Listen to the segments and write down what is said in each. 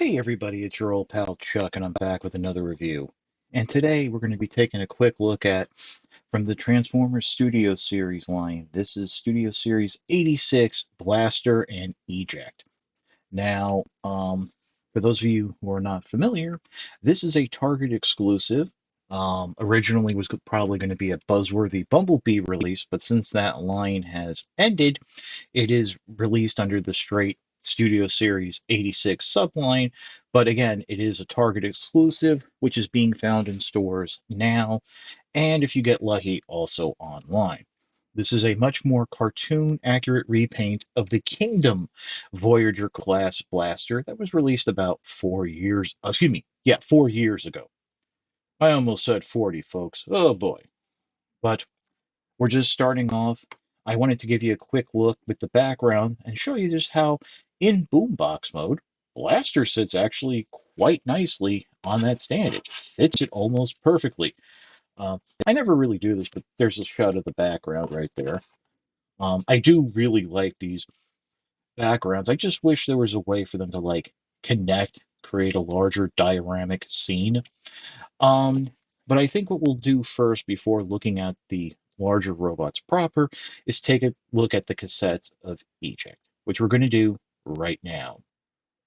Hey everybody, it's your old pal Chuck, and I'm back with another review. And today we're going to be taking a quick look at from the Transformers Studio Series line. This is Studio Series 86 Blaster and Eject. Now, for those of you who are not familiar, this is a Target exclusive. Originally was probably going to be a buzzworthy Bumblebee release, but since that line has ended, it is released under the straight Studio Series 86 subline, but again, it is a Target exclusive, which is being found in stores now, and if you get lucky, also online. This is a much more cartoon accurate repaint of the Kingdom Voyager class blaster that was released about 4 years, excuse me, yeah, 4 years ago. I almost said 40, folks. Oh boy. But we're just starting off. I wanted to give you a quick look with the background and show you just how, in boombox mode, Blaster sits actually quite nicely on that stand. It fits it almost perfectly. Uh, I never really do this, but there's a shot of the background right there. I do really like these backgrounds. I just wish there was a way for them to connect, create a larger dioramic scene. Um, but I think what we'll do first before looking at the larger robots proper is take a look at the cassettes of Eject, which we're going to do right now.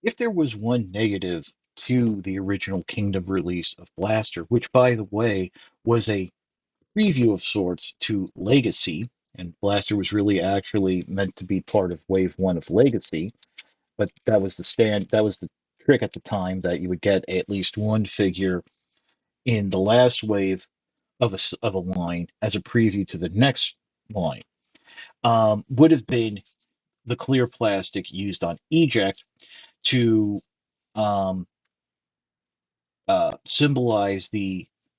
If there was one negative to the original Kingdom release of Blaster, which by the way was a preview of sorts to Legacy, and Blaster was really actually meant to be part of Wave 1 of Legacy, but that was the trick at the time that you would get at least one figure in the last wave of a line as a preview to the next line, would have been the clear plastic used on Eject to um, symbolize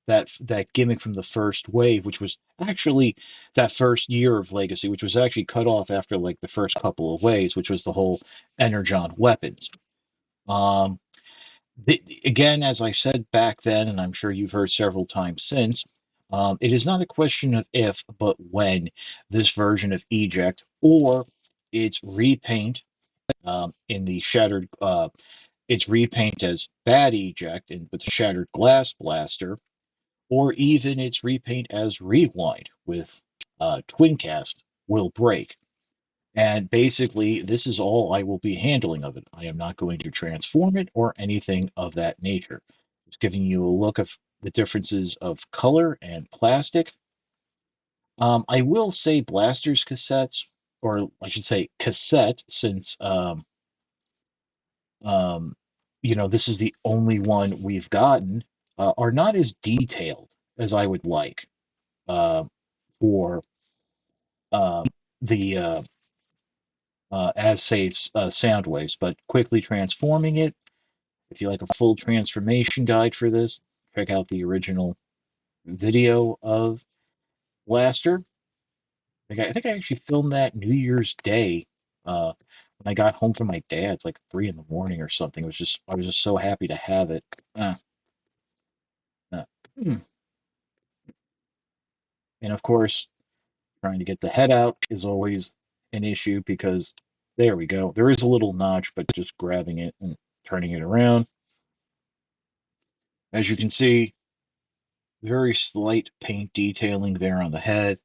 that gimmick from the first wave, which was actually that first year of Legacy, which was actually cut off after like the first couple of waves, which was the whole Energon weapons. Um, Again, as I said back then, and I'm sure you've heard several times since, it is not a question of if, but when this version of Eject or its repaint in the shattered, its repaint as Bad Eject and with the shattered glass blaster, or even its repaint as Rewind with Twincast will break. And basically, this is all I will be handling of it. I am not going to transform it or anything of that nature. Just giving you a look of the differences of color and plastic. I will say Blasters cassettes, or I should say cassette, since um, this is the only one we've gotten, are not as detailed as I would like uh, for uh, the as say sound waves, but quickly transforming it. If you like a full transformation guide for this, check out the original video of Blaster. I think I actually filmed that New Year's Day when I got home from my dad's, like 3 in the morning or something. I was just so happy to have it. Uh, uh, hmm. And of course, trying to get the head out is always an issue because there we go. There is a little notch, but just grabbing it and turning it around. As you can see, very slight paint detailing there on the head,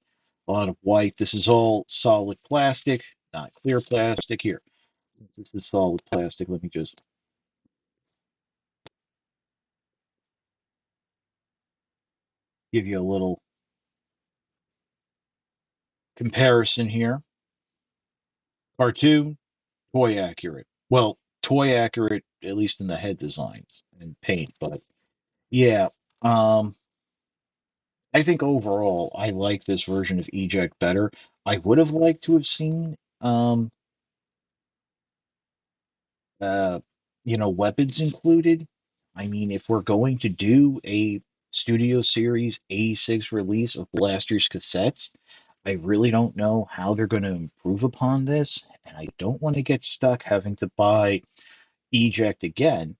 a lot of white. This is all solid plastic, not clear plastic. Here, since this is solid plastic, let me just give you a little comparison here. Cartoon, toy accurate. Well, toy accurate, at least in the head designs and paint. But yeah, um, I think overall, I like this version of Eject better. I would have liked to have seen uh, weapons included. I mean, if we're going to do a Studio Series 86 release of Blaster's cassettes, I really don't know how they're going to improve upon this, and I don't want to get stuck having to buy Eject again.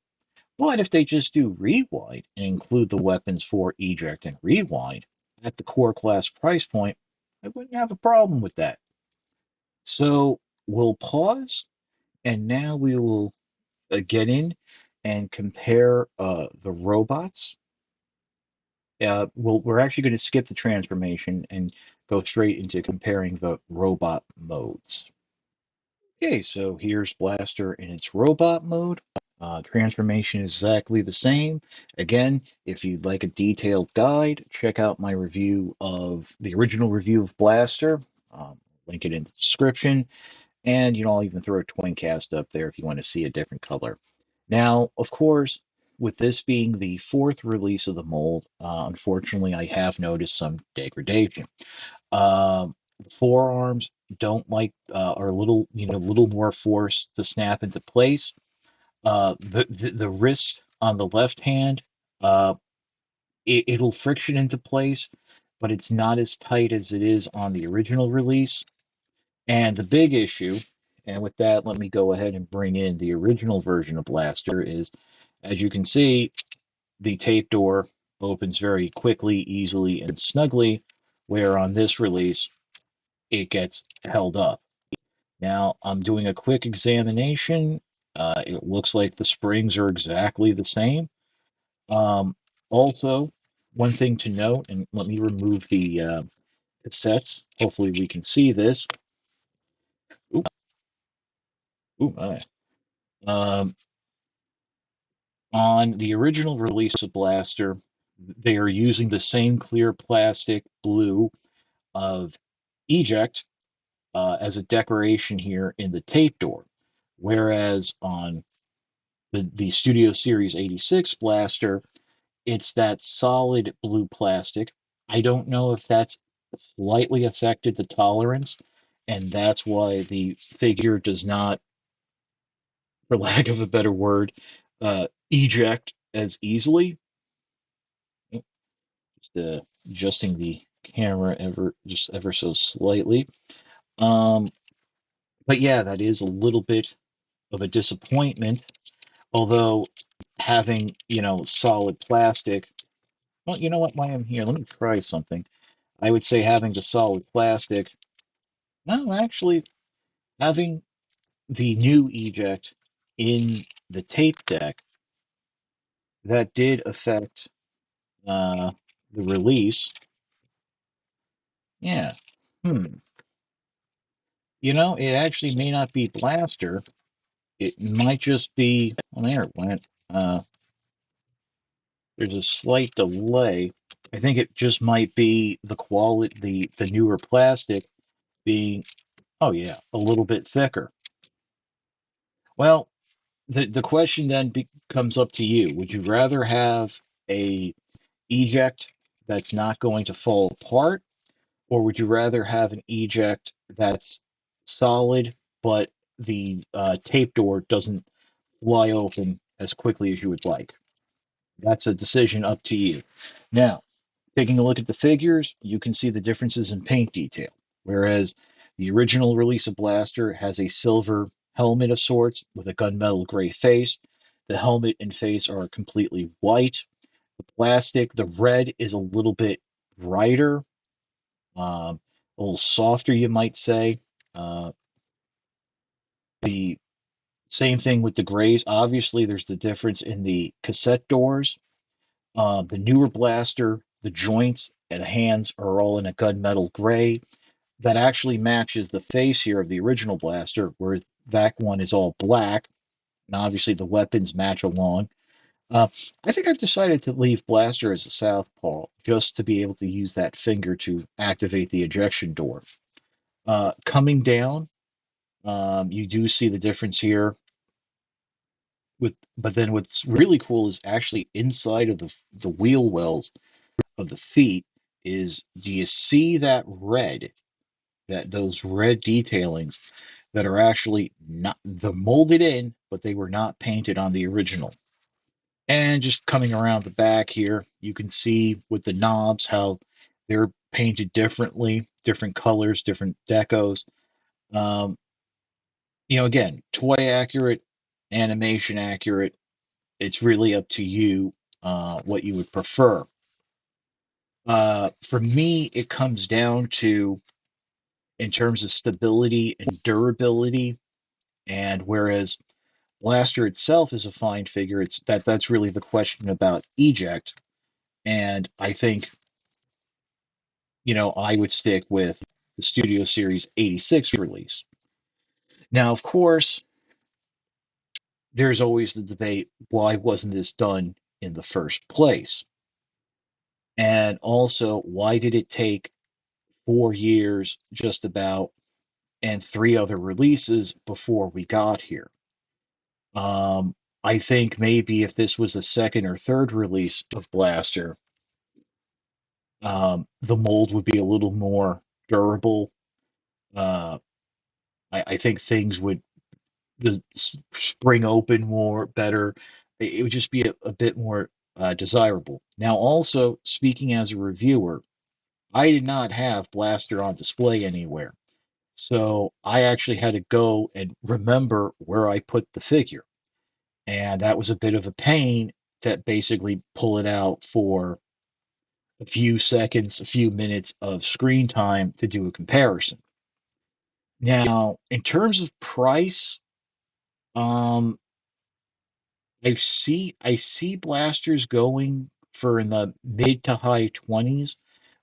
But if they just do Rewind and include the weapons for Eject and Rewind at the core class price point, I wouldn't have a problem with that. So we'll pause, and now we will get in and compare the robots. We're actually going to skip the transformation and go straight into comparing the robot modes. Okay, so here's Blaster in its robot mode. Transformation is exactly the same. Again, if you'd like a detailed guide, check out my review of the original review of Blaster. Link it in the description. And I'll even throw a Twincast up there if you want to see a different color. Now, of course, with this being the fourth release of the mold, unfortunately, I have noticed some degradation. The forearms don't like are a little more forced to snap into place. The wrist on the left hand, uh, it'll friction into place, but it's not as tight as it is on the original release. And the big issue, and with that, let me go ahead and bring in the original version of Blaster, is as you can see, the tape door opens very quickly, easily, and snugly, where on this release, it gets held up. Now, I'm doing a quick examination. It looks like the springs are exactly the same. Um, Also, one thing to note, and let me remove the cassettes. Hopefully, we can see this. Ooh, ooh, my. Um, on the original release of Blaster, they are using the same clear plastic blue of Eject as a decoration here in the tape door. Whereas on the Studio Series 86 Blaster, it's that solid blue plastic. I don't know if that's slightly affected the tolerance, and that's why the figure does not, for lack of a better word, eject as easily. Just adjusting the camera ever so slightly. Um, but yeah, that is a little bit of a disappointment. Although having solid plastic, well, you know what? While I'm here, let me try something. I would say having the solid plastic. No, actually, having the new eject in the tape deck that did affect uh, the release. Yeah. Hmm. It actually may not be Blaster. It might just be. Well, there it went. There's a slight delay. I think it just might be the quality, the newer plastic being, oh yeah, a little bit thicker. Well, the question then comes up to you. Would you rather have a eject that's not going to fall apart, or would you rather have an eject that's solid, but the tape door doesn't fly open as quickly as you would like? That's a decision up to you. Now, taking a look at the figures, you can see the differences in paint detail. Whereas the original release of Blaster has a silver helmet of sorts with a gunmetal gray face. The helmet and face are completely white. The plastic, the red is a little bit brighter, a little softer, you might say. Uh, the same thing with the grays. Obviously, there's the difference in the cassette doors. The newer Blaster, the joints and the hands are all in a gunmetal gray. That actually matches the face here of the original Blaster, where that one is all black. And obviously, the weapons match along. Uh, I think I've decided to leave Blaster as a southpaw just to be able to use that finger to activate the ejection door. Coming down, you do see the difference here. But then what's really cool is actually inside of the wheel wells of the feet is, do you see that red, those red detailings that are actually not, they're molded in, but they were not painted on the original. And just coming around the back here, you can see with the knobs how they're painted differently, different colors, different decos. Um, Again, toy accurate, animation accurate. It's really up to you what you would prefer. For me, it comes down to, in terms of stability and durability, and whereas Blaster itself is a fine figure. That's really the question about Eject, and I think I would stick with the Studio Series 86 release. Now, of course, there's always the debate, why wasn't this done in the first place? And also, why did it take 4 years just about and three other releases before we got here? Um, I think maybe if this was a second or third release of Blaster, the mold would be a little more durable. Uh, I think things would spring open more better. It would just be a bit more desirable. Now, also speaking as a reviewer, I did not have Blaster on display anywhere, so I actually had to go and remember where I put the figure, and that was a bit of a pain to basically pull it out for a few seconds, a few minutes of screen time to do a comparison. Now, in terms of price, um, I see blasters going for in the mid to high 20s,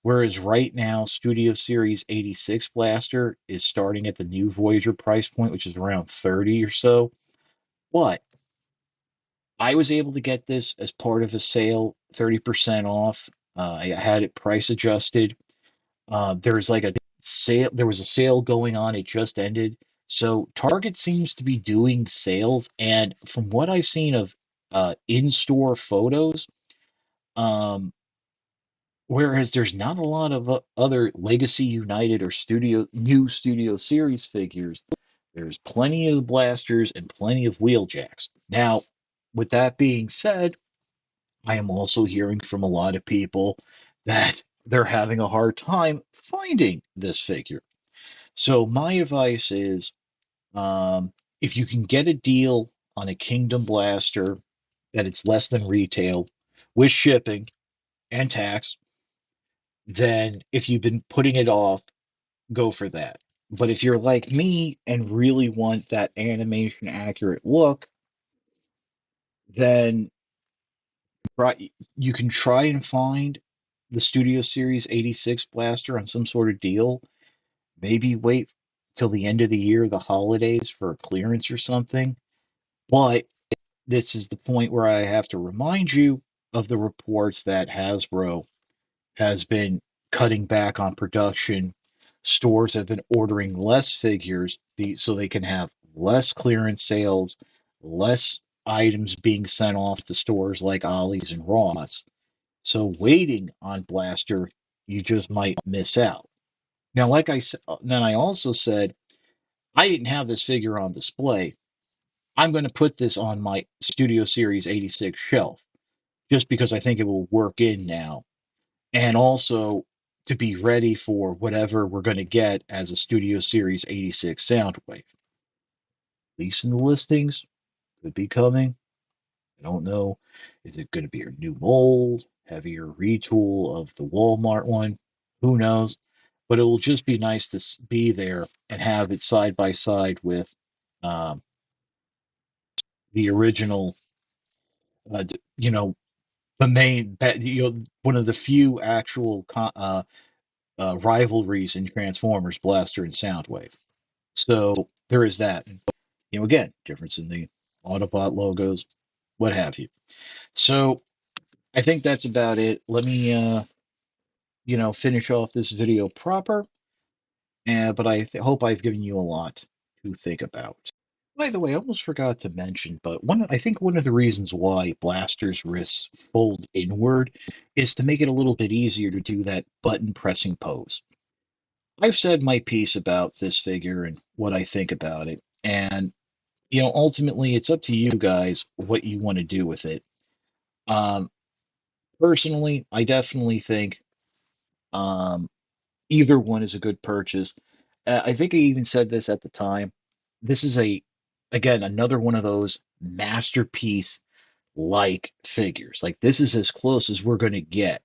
whereas right now Studio Series 86 blaster is starting at the new Voyager price point, which is around 30 or so. But I was able to get this as part of a sale, 30% off. I had it price adjusted. There's like a sale. There was a sale going on. It just ended. So Target seems to be doing sales, and from what I've seen of in-store photos, um, whereas there's not a lot of other Legacy United or new Studio Series figures, there's plenty of blasters and plenty of wheeljacks. Now, with that being said, I am also hearing from a lot of people that they're having a hard time finding this figure. So my advice is, if you can get a deal on a Kingdom Blaster that it's less than retail with shipping and tax, then if you've been putting it off, go for that. But if you're like me and really want that animation accurate look, then you can try and find the Studio Series 86 blaster on some sort of deal. Maybe wait till the end of the year, the holidays, for a clearance or something. But this is the point where I have to remind you of the reports that Hasbro has been cutting back on production. Stores have been ordering less figures so they can have less clearance sales, less items being sent off to stores like Ollie's and Ross. So waiting on Blaster, you just might miss out. Now, like I said, then I also said I didn't have this figure on display. I'm going to put this on my Studio Series 86 shelf just because I think it will work in now, and also to be ready for whatever we're going to get as a Studio Series 86 Soundwave. Least in the listings could be coming. I don't know. Is it going to be a new mold, heavier retool of the Walmart one? Who knows? But it will just be nice to be there and have it side by side with um, the original. You know, the main, one of the few actual rivalries in Transformers, Blaster and Soundwave. So there is that. Again, difference in the Autobot logos, what have you. So I think that's about it. Let me, finish off this video proper. But I hope I've given you a lot to think about. By the way, I almost forgot to mention, but I think one of the reasons why Blaster's wrists fold inward is to make it a little bit easier to do that button pressing pose. I've said my piece about this figure and what I think about it, and ultimately it's up to you guys what you want to do with it. Um, Personally, I definitely think um, either one is a good purchase. I think I even said this at the time. This is again, another one of those masterpiece like figures. Like, this is as close as we're going to get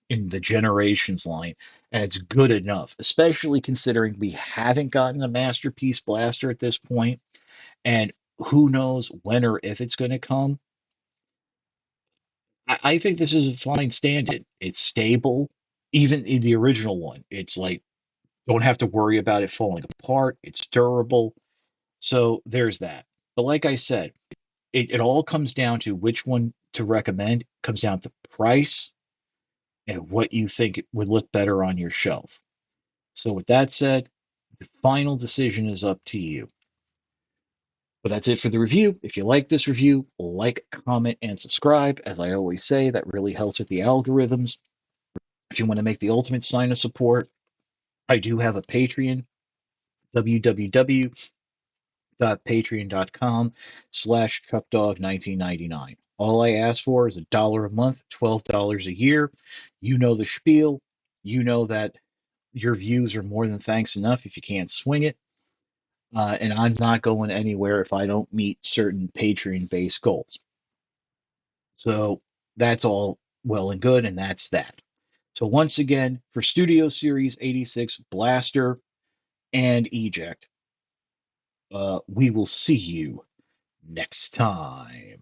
in the Generations line, and it's good enough, especially considering we haven't gotten a masterpiece blaster at this point, and who knows when or if it's going to come. I think this is a fine stand-in. It's stable. Even in the original one, it's like don't have to worry about it falling apart. It's durable. So there's that. But like I said, it all comes down to which one to recommend. It comes down to price and what you think would look better on your shelf. So with that said, the final decision is up to you. But that's it for the review. If you like this review, like, comment, and subscribe. As I always say, that really helps with the algorithms. If you want to make the ultimate sign of support, I do have a Patreon, www.patreon.com/chuckdog1999. All I ask for is $1 a month, $12 a year. You know the spiel. You know that your views are more than thanks enough if you can't swing it. And I'm not going anywhere if I don't meet certain Patreon based goals. So that's all well and good, and that's that. So once again, for Studio Series 86 Blaster and Eject, we will see you next time.